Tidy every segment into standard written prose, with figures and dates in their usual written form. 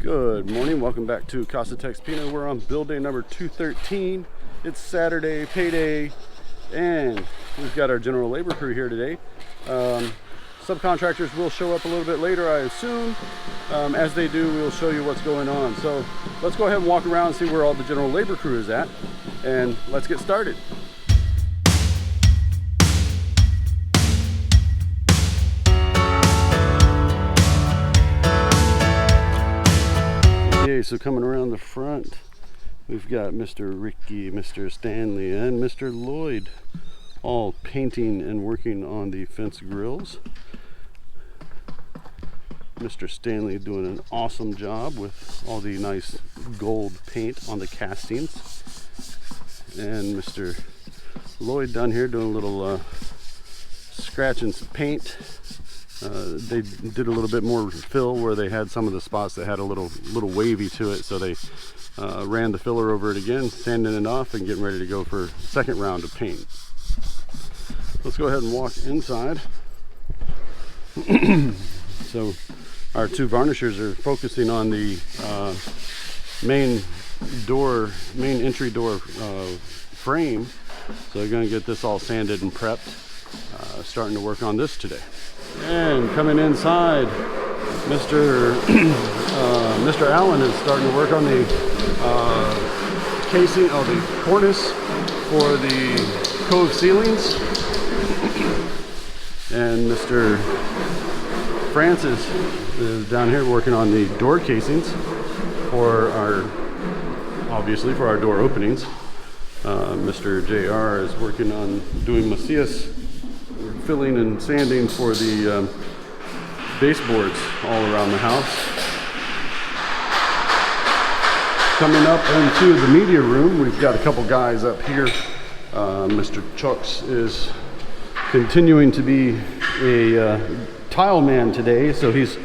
Good morning, welcome back to casa.texpina. We're on build day number 213. It's Saturday, payday, and we've got our general labor crew here today. Subcontractors will show up a little bit later, I assume. As they do, we'll show you what's going on. So let's go ahead and walk around and see where all the general labor crew is at, and let's get started. Okay, so coming around the front, we've got Mr. Ricky, Mr. Stanley, and Mr. Lloyd all painting and working on the fence grills. Mr. Stanley doing an awesome job with all the nice gold paint on the castings. And Mr. Lloyd down here doing a little scratch and paint. They did a little bit more fill where they had some of the spots that had a little wavy to it, so they ran the filler over it again, sanding it off and getting ready to go for second round of paint. Let's go ahead and walk inside. So our two varnishers are focusing on the main entry door frame, so they're going to get this all sanded and prepped, starting to work on this today. And coming inside, Mr. Allen is starting to work on the casing of the cornice for the cove ceilings. And Mr. Francis is down here working on the door casings for obviously for our door openings. Mr. JR is working on doing Macias filling and sanding for the baseboards all around the house. Coming up into the media room, we've got a couple guys up here. Mr. Chucks is continuing to be a tile man today, so he's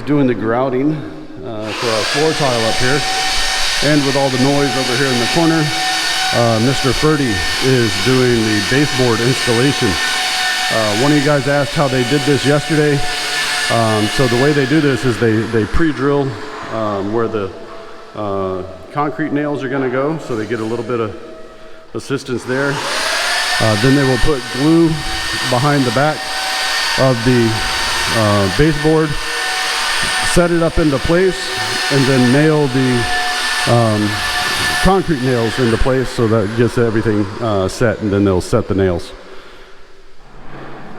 doing the grouting for our floor tile up here. And with all the noise over here in the corner, Mr. Ferdy is doing the baseboard installation. One of you guys asked how they did this yesterday. So the way they do this is they pre-drill where the concrete nails are going to go, so they get a little bit of assistance there. Then they will put glue behind the back of the baseboard, set it up into place, and then nail the concrete nails into place, so that gets everything set, and then they'll set the nails.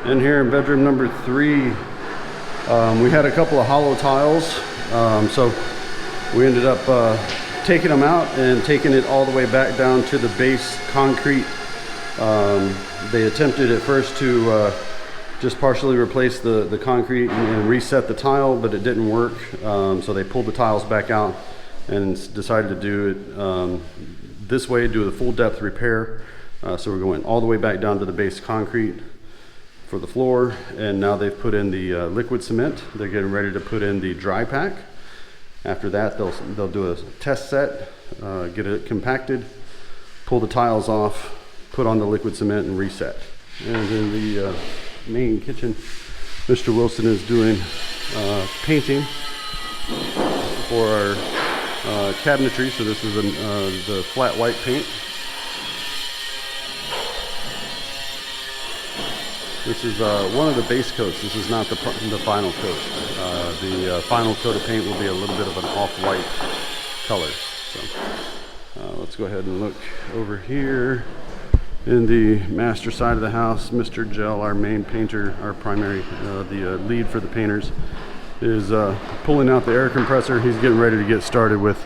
And here in bedroom number 3, we had a couple of hollow tiles, so we ended up taking them out and taking it all the way back down to the base concrete. They attempted at first to just partially replace the concrete and reset the tile, but it didn't work, so they pulled the tiles back out and decided to do it this way, do the full depth repair. So we're going all the way back down to the base concrete for the floor, and now they've put in the liquid cement. They're getting ready to put in the dry pack. After that, they'll do a test set, get it compacted, pull the tiles off, put on the liquid cement, and reset. And in the main kitchen, Mr. Wilson is doing painting for our cabinetry. So this is the flat white paint. This is one of the base coats. This is not the final coat. The final coat of paint will be a little bit of an off-white color. So let's go ahead and look over here in the master side of the house. Mr. Gel, our main painter, our primary, the lead for the painters, is pulling out the air compressor. He's getting ready to get started with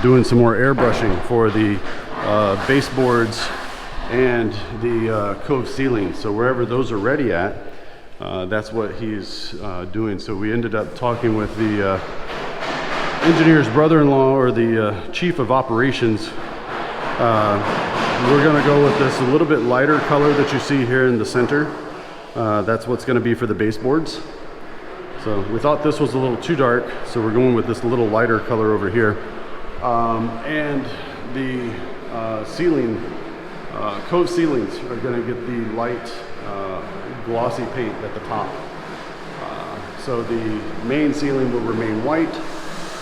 doing some more airbrushing for the baseboards and the cove ceiling. So wherever those are ready at, that's what he's doing. So we ended up talking with the engineer's brother-in-law, or the chief of operations. We're going to go with this a little bit lighter color that you see here in the center. That's what's going to be for the baseboards. So we thought this was a little too dark, so we're going with this little lighter color over here. And the ceiling, cove ceilings are going to get the light glossy paint at the top. So the main ceiling will remain white,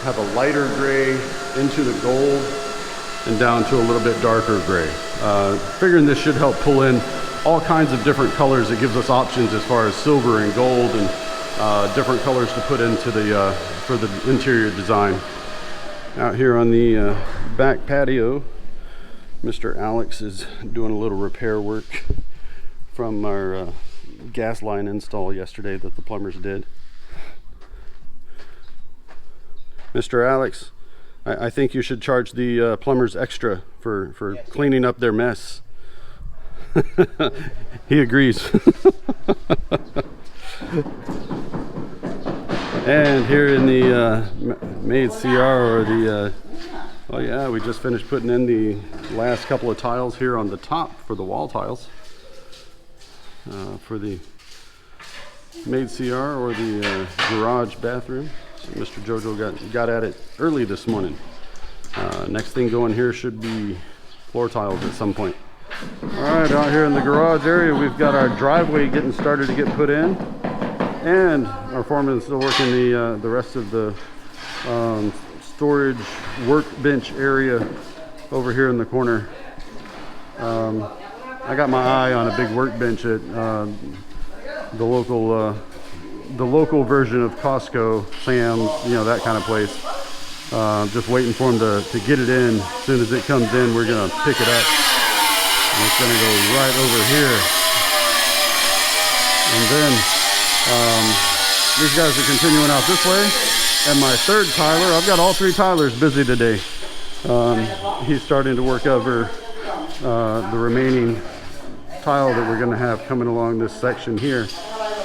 have a lighter gray into the gold and down to a little bit darker gray. Figuring this should help pull in all kinds of different colors. It gives us options as far as silver and gold and different colors to put into the for the interior design. Out here on the back patio, Mr. Alex is doing a little repair work from our gas line install yesterday that the plumbers did. Mr. Alex, I think you should charge the plumbers extra for cleaning up their mess. He agrees. And here in the made CR, or the oh yeah, we just finished putting in the last couple of tiles here on the top for the wall tiles for the made CR or the garage bathroom. So Mr. Jojo got at it early this morning. Next thing going here should be floor tiles at some point. All right, out here in the garage area, we've got our driveway getting started to get put in, and our foreman is still working the rest of the storage workbench area over here in the corner. I got my eye on a big workbench at the local version of Costco, Sam's, you know, that kind of place. Just waiting for him to get it in. As soon as it comes in, we're gonna pick it up. And it's gonna go right over here. And then these guys are continuing out this way. And my third tiler, I've got all three tilers busy today. He's starting to work over the remaining tile that we're gonna have coming along this section here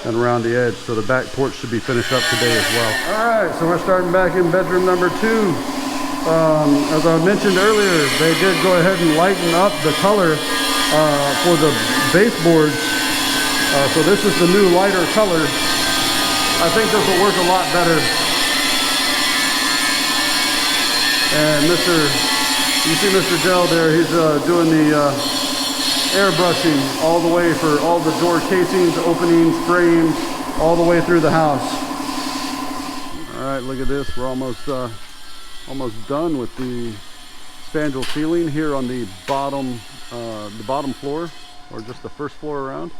and around the edge, so the back porch should be finished up today as well. All right, so we're starting back in bedroom number 2. As I mentioned earlier, they did go ahead and lighten up the color for the baseboards. So this is the new lighter color. I think this will work a lot better. And you see Mr. Gel there, he's doing the airbrushing all the way for all the door casings, openings, frames, all the way through the house. All right, look at this. We're almost done with the spandrel ceiling here on the bottom floor, or just the first floor around.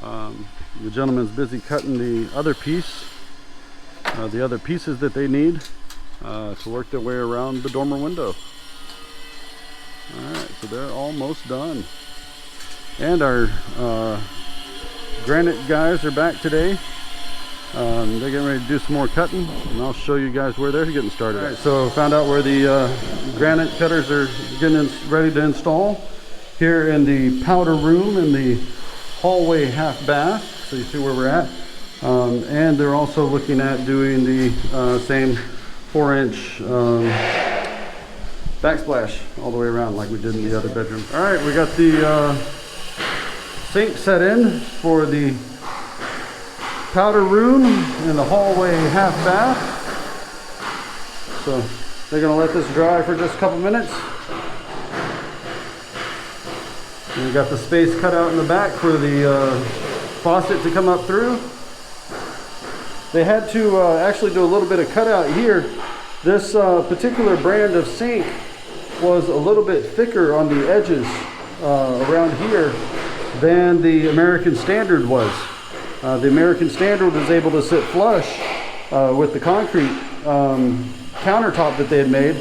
The gentleman's busy cutting the other piece, the other pieces that they need to work their way around the dormer window. All right, so they're almost done. And our Granite guys are back today. They're getting ready to do some more cutting, and I'll show you guys where they're getting started. All right, so found out where the Granite cutters are getting ready to install. Here in the powder room in the hallway half bath, so you see where we're at. And they're also looking at doing the same 4-inch backsplash all the way around like we did in the other bedroom. All right, we got the sink set in for the powder room in the hallway half bath. So they're gonna let this dry for just a couple minutes. And we got the space cut out in the back for the faucet to come up through. They had to actually do a little bit of cutout here. This particular brand of sink was a little bit thicker on the edges around here than the American Standard was. The American Standard was able to sit flush with the concrete countertop that they had made.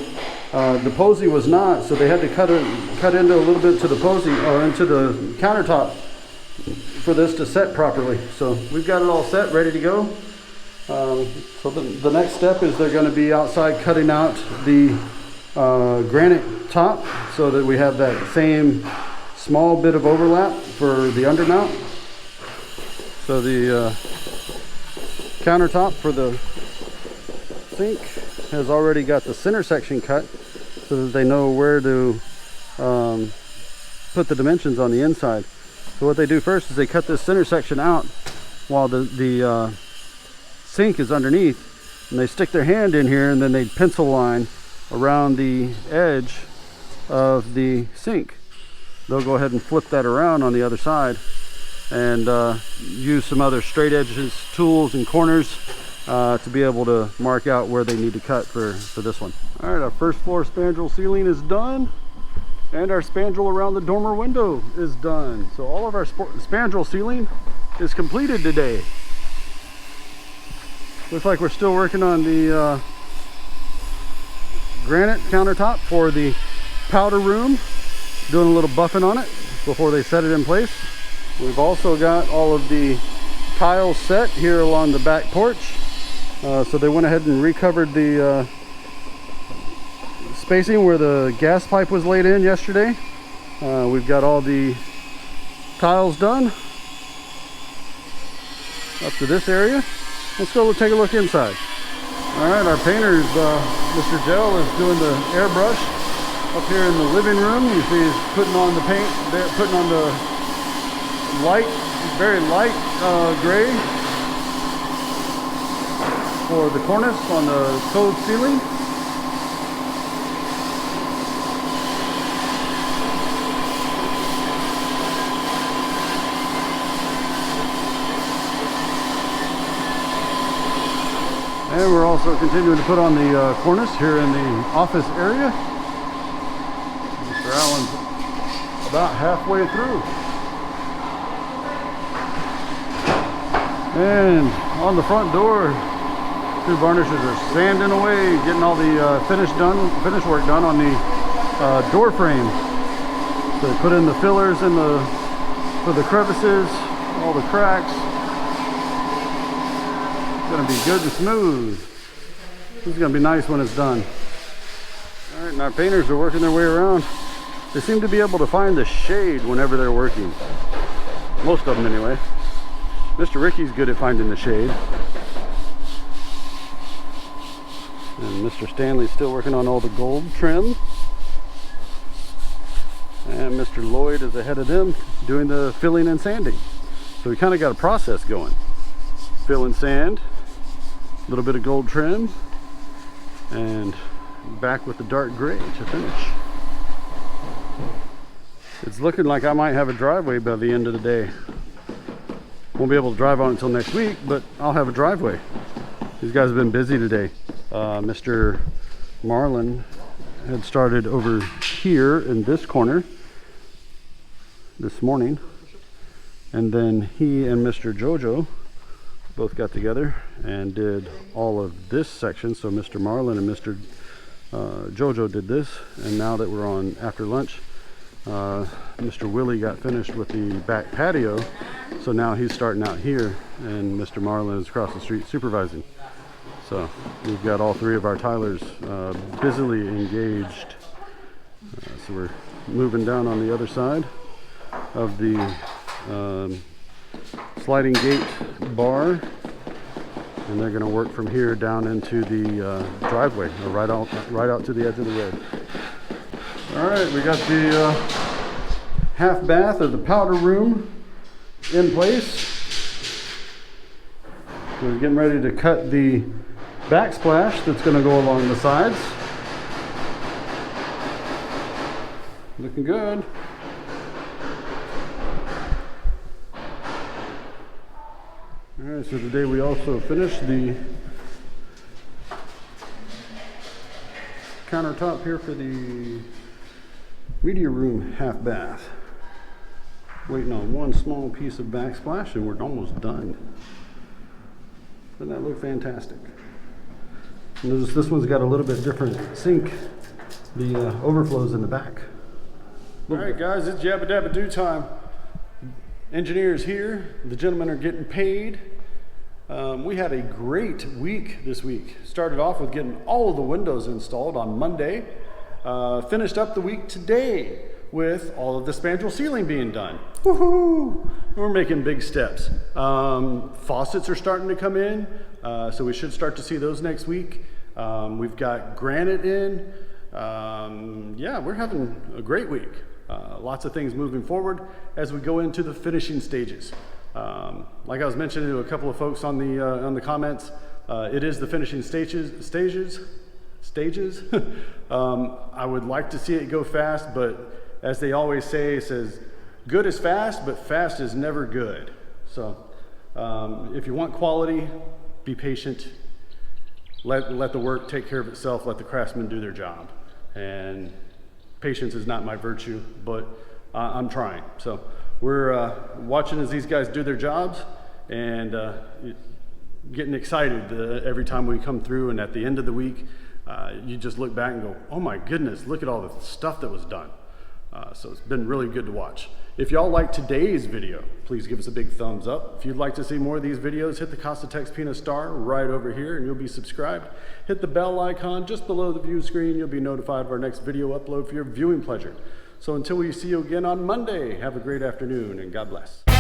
The Posey was not, so they had to cut into a little bit to the Posey, or into the countertop, for this to set properly. So we've got it all set, ready to go. So the next step is they're going to be outside cutting out the granite top, so that we have that same small bit of overlap for the undermount. So the countertop for the sink has already got the center section cut, so that they know where to put the dimensions on the inside. So what they do first is they cut this center section out while the sink is underneath, and they stick their hand in here, and then they pencil line around the edge of the sink. They'll go ahead and flip that around on the other side and use some other straight edges, tools and corners to be able to mark out where they need to cut for this one. All right, our first floor spandrel ceiling is done, and our spandrel around the dormer window is done. So all of our spandrel ceiling is completed today. Looks like we're still working on the granite countertop for the powder room, doing a little buffing on it before they set it in place. We've also got all of the tiles set here along the back porch. So they went ahead and recovered the spacing where the gas pipe was laid in yesterday. We've got all the tiles done up to this area. Let's go take a look inside. All right, our painters, Mr. Gel is doing the airbrush up here in the living room. You see he's putting on the paint, putting on the light, very light gray for the cornice on the code ceiling. And we're also continuing to put on the cornice here in the office area. Mr. Allen's about halfway through. And on the front door, two varnishes are sanding away, getting all the finish work done on the door frame. So they put in the fillers in for the crevices, all the cracks. Gonna be good and smooth. This is gonna be nice when it's done. All right, and our painters are working their way around. They seem to be able to find the shade whenever they're working. Most of them anyway. Mr. Ricky's good at finding the shade. And Mr. Stanley's still working on all the gold trim. And Mr. Lloyd is ahead of them doing the filling and sanding. So we kind of got a process going. Fill and sand, a little bit of gold trim, and back with the dark gray to finish. It's looking like I might have a driveway by the end of the day. Won't be able to drive on until next week, but I'll have a driveway. These guys have been busy today. Mr. Marlin had started over here in this corner this morning, and then he and Mr. Jojo both got together and did all of this section. So Mr. Marlin and Mr. Jojo did this, and now that we're on after lunch, Mr. Willie got finished with the back patio, so now he's starting out here, and Mr. Marlin is across the street supervising. So we've got all three of our tilers busily engaged. So we're moving down on the other side of the sliding gate bar, and they're going to work from here down into the driveway, or right out to the edge of the road. All right, we got the half bath or the powder room in place. We're getting ready to cut the backsplash that's going to go along the sides. Looking good. All right, so today we also finished the countertop here for the media room half bath. Waiting on one small piece of backsplash and we're almost done. Doesn't that look fantastic? Notice this one's got a little bit different sink. The overflows in the back. All right, guys, it's Yabba Dabba Doo time. Engineers here. The gentlemen are getting paid. We had a great week this week. Started off with getting all of the windows installed on Monday. Finished up the week today with all of the spandrel ceiling being done. Woohoo! We're making big steps. Faucets are starting to come in, so we should start to see those next week. We've got granite in. Yeah, we're having a great week. Lots of things moving forward as we go into the finishing stages. Like I was mentioning to a couple of folks on the comments, it is the finishing stages. I would like to see it go fast, but as they always say, it says good is fast, but fast is never good. So if you want quality, be patient, let the work take care of itself, let the craftsmen do their job. And patience is not my virtue, but I'm trying. So we're watching as these guys do their jobs, and getting excited every time we come through. And at the end of the week, you just look back and go, oh my goodness, look at all the stuff that was done. So it's been really good to watch. If y'all like today's video, please give us a big thumbs up. If you'd like to see more of these videos, hit the casa.texpina star right over here and you'll be subscribed. Hit the bell icon just below the view screen. You'll be notified of our next video upload for your viewing pleasure. So until we see you again on Monday, have a great afternoon and God bless.